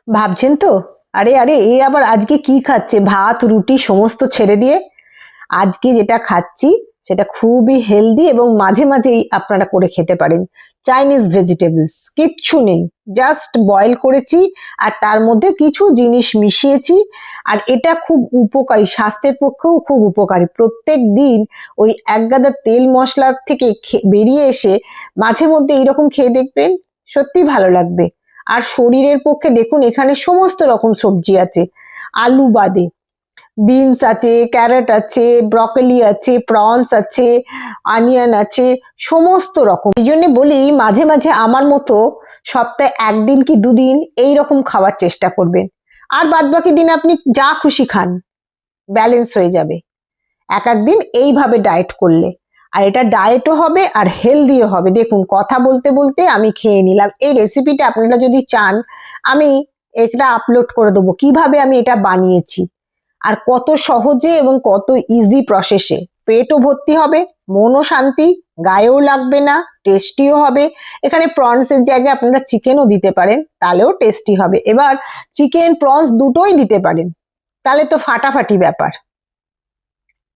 ভাবছেন তো, আরে আরে এ আবার আজকে কি খাচ্ছে, ভাত রুটি সমস্ত ছেড়ে দিয়ে আজকে যেটা খাচ্ছি সেটা খুবই হেলদি এবং মাঝে মাঝেই আপনারা করে খেতে পারেন। চাইনিজ ভেজিটেবলস কিচ্ছু নেই, জাস্ট বয়েল করেছি আর তার মধ্যে কিছু জিনিস মিশিয়েছি। আর এটা খুব উপকারী, স্বাস্থ্যের পক্ষেও খুব উপকারী। প্রত্যেক দিন ওই একগাদা তেল মশলা থেকে বেরিয়ে এসে মাঝে মধ্যে এইরকম খেয়ে দেখবেন, সত্যি ভালো লাগবে। আর শরীরের পক্ষে দেখুন এখানে সমস্ত রকম সবজি আছে, আলু বাদে বিনস আছে, ক্যারট আছে, ব্রকলি আছে, প্রনস আছে, অনিয়ন আছে, সমস্ত রকম। এই জন্য বলি মাঝে মাঝে আমার মতো সপ্তাহে একদিন কি দুদিন এই রকম খাওয়ার চেষ্টা করবেন। আর বাদ বাকি দিন আপনি যা খুশি খান, ব্যালেন্স হয়ে যাবে এক একদিন এইভাবে ডায়েট করলে। আর এটা ডায়েটও হবে আর হেলদিও হবে। দেখুন কথা বলতে বলতে আমি খেয়ে নিলাম। এই রেসিপিটা আপনারা যদি চান আমি এটা আপলোড করে দেবো কিভাবে আমি এটা বানিয়েছি, আর কত সহজে এবং কত ইজি প্রসেসে। পেটও ভর্তি হবে, মনও শান্তি, গায়েও লাগবে না, টেস্টিও হবে। এখানে প্রনসের জায়গায় আপনারা চিকেনও দিতে পারেন, তাহলেও টেস্টি হবে। এবার চিকেন প্রনস দুটোই দিতে পারেন, তাহলে তো ফাটাফাটি ব্যাপার।